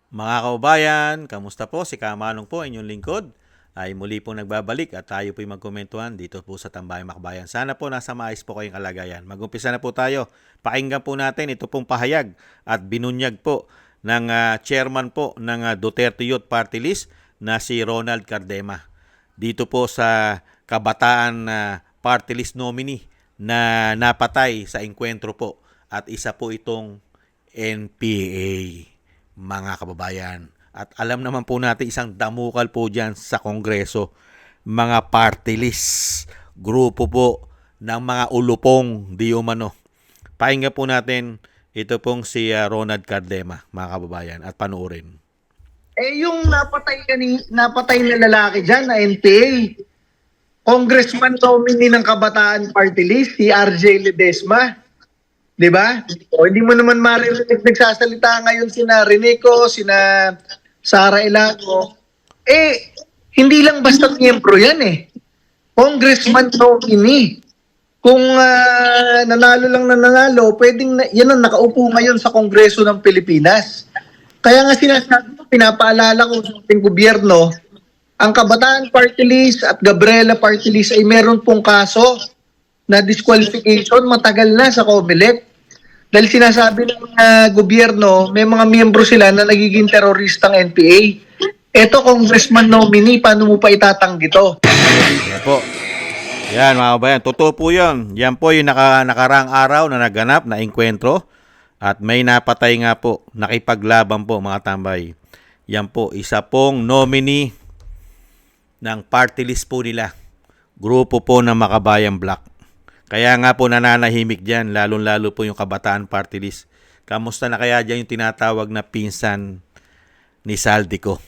Mga kaubayan, kamusta po? Si Kamanong po, inyong lingkod. Ay muli po nagbabalik at tayo po magkomentuhan dito po sa Tambayang Makbayan. Sana po nasa maayos po kayong kalagayan. Mag-umpisa na po tayo. Pakinggan po natin ito pong pahayag at binunyag po ng chairman po ng Duterte Youth Party List na si Ronald Cardema. Dito po sa Kabataan Party List nominee na napatay sa engkwentro po at isa po itong NPA, mga kababayan. At alam naman po natin isang damukal po dyan sa Kongreso, mga party list, grupo po ng mga ulupong di umano. Pakinggan po natin ito pong si Ronald Cardema, mga kababayan, at panuorin. Yung napatay na lalaki diyan na NPA, Congressman nominee ng Kabataan Party List, si RJ Ledesma. 'Di ba? O hindi mo naman maririnig nagsasalita ngayon sina Renico, sina Sara Ilago. Hindi lang basta miyembro yan eh. Congressman nominee. Kung nanalo lang na nanalo, pwedeng yan ang nakaupo ngayon sa Kongreso ng Pilipinas. Kaya nga sinasabi ko, pinapaalala ko sa ating gobyerno, ang Kabataan Party List at Gabriela Party List ay meron pong kaso na disqualification matagal na sa COMELEC. Dahil sinasabi ng gobyerno, may mga miyembro sila na nagiging teroristang NPA. Eto, Congressman nominee, paano mo pa itatanggi to? Yan po. Yan mga kababayan, totoo po yun. Yan po yung nakaraang araw na naganap na engkwentro at may napatay nga po, nakipaglaban po mga tambay. Yan po, isa pong nominee ng party list po nila. Grupo po ng Makabayan Black. Kaya nga po nananahimik dyan, lalong-lalo po yung Kabataan Party List. Kamusta na kaya dyan yung tinatawag na pinsan ni Saldico?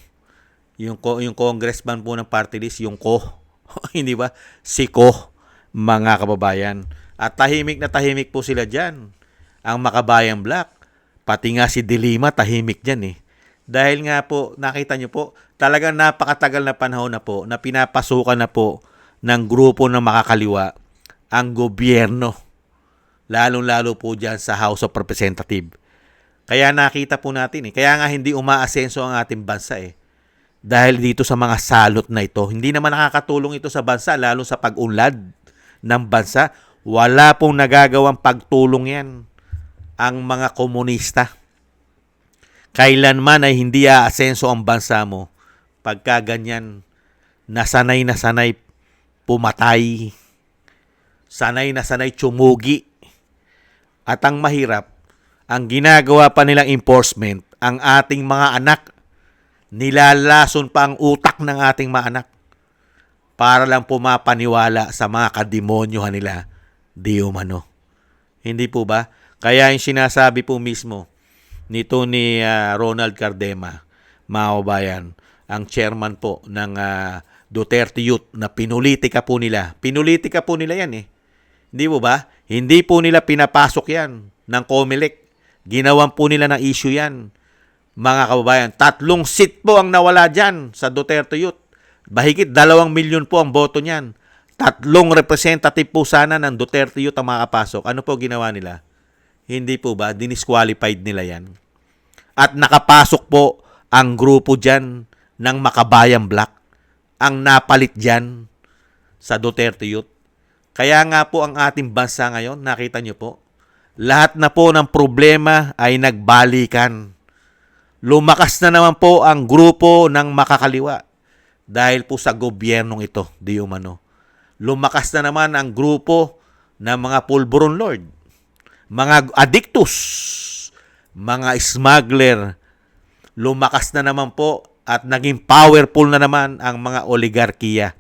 Yung congressman po ng party list, yung ko. Hindi ba? Si ko, mga kababayan. At tahimik na tahimik po sila dyan. Ang Makabayan Black. Pati nga si Dilima, tahimik dyan eh. Dahil nga po, nakita nyo po, talagang napakatagal na panahon na po na pinapasukan na po ng grupo ng makakaliwa ang gobyerno, lalong-lalo po dyan sa House of Representatives. Kaya nakita po natin kaya nga hindi umaasenso ang ating bansa dahil dito sa mga salot na ito. Hindi naman nakakatulong ito sa bansa, lalo sa pag-unlad ng bansa. Wala pong nagagawang pagtulong yan ang mga komunista. Kailanman ay hindi aasenso ang bansa mo pagka ganyan nasanay na sanay pumatay, sanay na sanay tsumugi. At ang mahirap, ang ginagawa pa nilang enforcement, ang ating mga anak, nilalason pa ang utak ng ating mga anak para lang pumapaniwala sa mga kademonyohan nila, di umano. Hindi po ba? Kaya yung sinasabi po mismo nito ni Ronald Cardema, mga kababayan, ang chairman po ng Duterte Youth na pinulitika po nila. Pinulitika po nila yan Hindi mo ba? Hindi po nila pinapasok yan ng COMELEC. Ginawan po nila ng issue yan. Mga kababayan, 3 seat po ang nawala dyan sa Duterte Youth. Bahigit 2 milyon po ang boto niyan. 3 representative po sana ng Duterte Youth ang makapasok. Ano po ginawa nila? Hindi po ba? Dinisqualified nila yan. At nakapasok po ang grupo dyan ng Makabayan Black. Ang napalit dyan sa Duterte Youth. Kaya nga po ang ating bansa ngayon, nakita nyo po, lahat na po ng problema ay nagbalikan. Lumakas na naman po ang grupo ng makakaliwa dahil po sa gobyernong ito, di umano. Lumakas na naman ang grupo ng mga pulburon lord, mga addictus, mga smuggler. Lumakas na naman po at naging powerful na naman ang mga oligarkiya.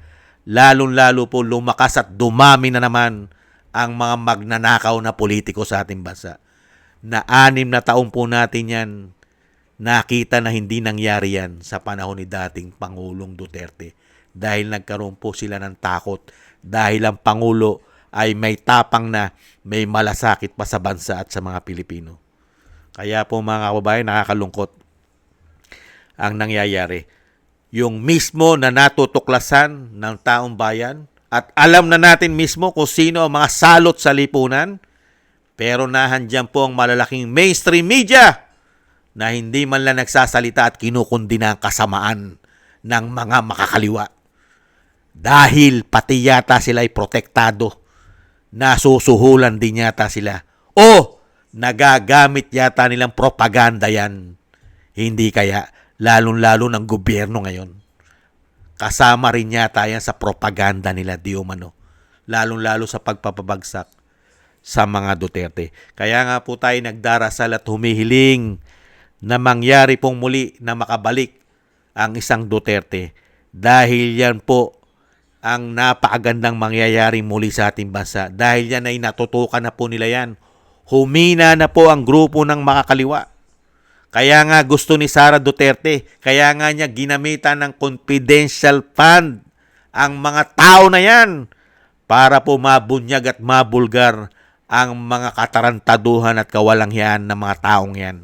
Lalong-lalo po lumakas at dumami na naman ang mga magnanakaw na politiko sa ating bansa. Na 6 na taon po natin yan nakita na hindi nangyari yan sa panahon ni dating Pangulong Duterte. Dahil nagkaroon po sila ng takot. Dahil ang Pangulo ay may tapang na may malasakit pa sa bansa at sa mga Pilipino. Kaya po mga kababayan, nakakalungkot ang nangyayari. Yung mismo na natutuklasan ng taong bayan at alam na natin mismo kung sino ang mga salot sa lipunan, pero nahandyan po ang malalaking mainstream media na hindi man lang nagsasalita at kinukundina ang kasamaan ng mga makakaliwa. Dahil pati yata sila ay protektado, nasusuhulan din yata sila, o nagagamit yata nilang propaganda yan. Hindi kaya, lalong-lalo ng gobyerno ngayon. Kasama rin yata yan sa propaganda nila, di umano. Lalong-lalo sa pagpapabagsak sa mga Duterte. Kaya nga po tayo nagdarasal at humihiling na mangyari pong muli na makabalik ang isang Duterte. Dahil yan po ang napakagandang mangyayari muli sa ating bansa. Dahil yan ay natutukan na po nila yan. Humina na po ang grupo ng makakaliwa. Kaya nga gusto ni Sara Duterte, kaya nga niya ginamitan ng confidential fund ang mga tao na yan para po mabunyag at mabulgar ang mga katarantaduhan at kawalanghyan ng mga taong yan.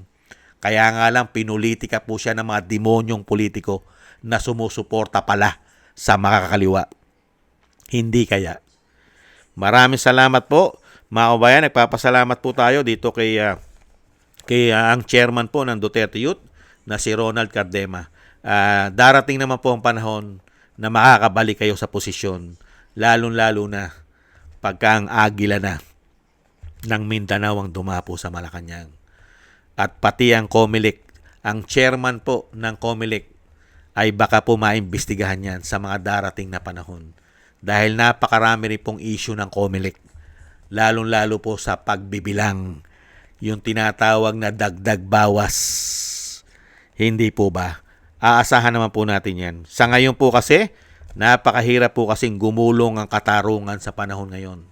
Kaya nga lang pinulitika po siya ng mga demonyong politiko na sumusuporta pala sa mga kakaliwa. Hindi kaya. Maraming salamat po mga kabayan. Nagpapasalamat po tayo dito kay ang chairman po ng Duterte Youth na si Ronald Cardema. Darating naman po ang panahon na makakabalik kayo sa posisyon, lalong-lalo na pagka ang agila na ng Mindanao ang dumapo sa Malacanang. At pati ang COMELEC, ang chairman po ng COMELEC ay baka po maimbestigahan yan sa mga darating na panahon. Dahil napakarami rin pong issue ng COMELEC, lalong-lalo po sa pagbibilang, yung tinatawag na dagdag bawas. Hindi po ba? Aasahan naman po natin yan. Sa ngayon po kasi, napakahirap po kasing gumulong ang katarungan sa panahon ngayon.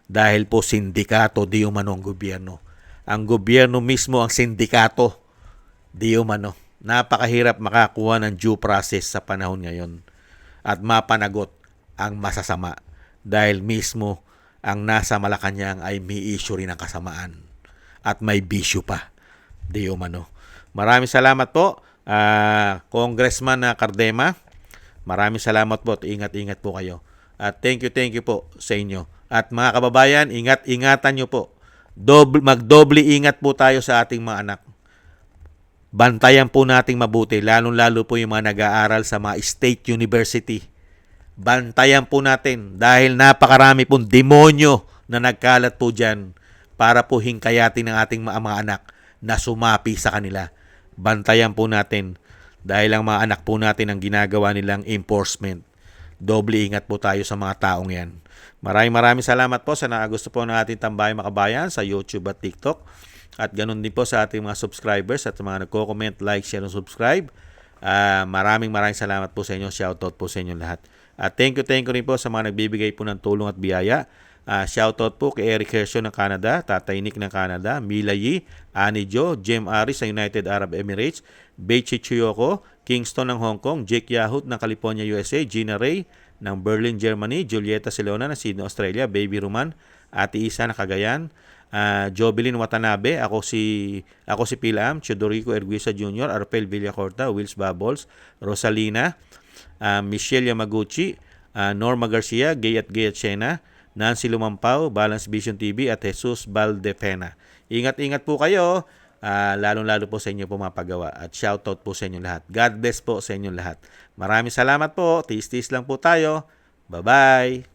Dahil po sindikato, di umano ang gobyerno. Ang gobyerno mismo ang sindikato, di umano. Napakahirap makakuha ng due process sa panahon ngayon. At mapanagot ang masasama. Dahil mismo ang nasa Malacanang ay may issue rin ng kasamaan. At may bisyo pa. Di umano. Maraming salamat po, Congressman Cardema. Maraming salamat po at ingat-ingat po kayo. At thank you po sa inyo. At mga kababayan, ingat-ingatan nyo po. Magdoble ingat po tayo sa ating mga anak. Bantayan po nating mabuti, lalong-lalo po yung mga nag-aaral sa mga state university. Bantayan po natin dahil napakarami pong demonyo na nagkalat po dyan para po hingkayatin ng ating mga anak na sumapi sa kanila. Bantayan po natin dahil ang mga anak po natin ang ginagawa nilang enforcement. Doble ingat po tayo sa mga taong yan. Maraming salamat po sa nakagusto po ng ating Tambayang Makabayan sa YouTube at TikTok. At ganun din po sa ating mga subscribers at mga nagko-comment, like, share, and subscribe. Maraming salamat po sa inyo. Shoutout po sa inyo lahat. At thank you rin po sa mga nagbibigay po ng tulong at biyaya. Shoutout po kay Eric Hershon ng Canada, Tatay Nick ng Canada, Mila Yi, Annie Jo, Jem Aris sa United Arab Emirates, Beichi Chiyoko, Kingston ng Hong Kong, Jake Yahut ng California, USA, Gina Ray ng Berlin, Germany, Julieta Silona ng Sydney, Australia, Baby Roman, Ate Isa ng Cagayan, Jovelyn Watanabe, ako si Pilam, Chodorico Erguisa Jr., Arpel Villacorta, Wills Bubbles, Rosalina, Michelle Yamaguchi, Norma Garcia, Gayat Sena, Nancy Lumampao, Balance Vision TV at Jesus Valdefena. Ingat-ingat po kayo, lalong-lalo po sa inyo po mapagawa. At shoutout po sa inyo lahat. God bless po sa inyo lahat. Maraming salamat po. Tiis-tiis lang po tayo. Bye-bye.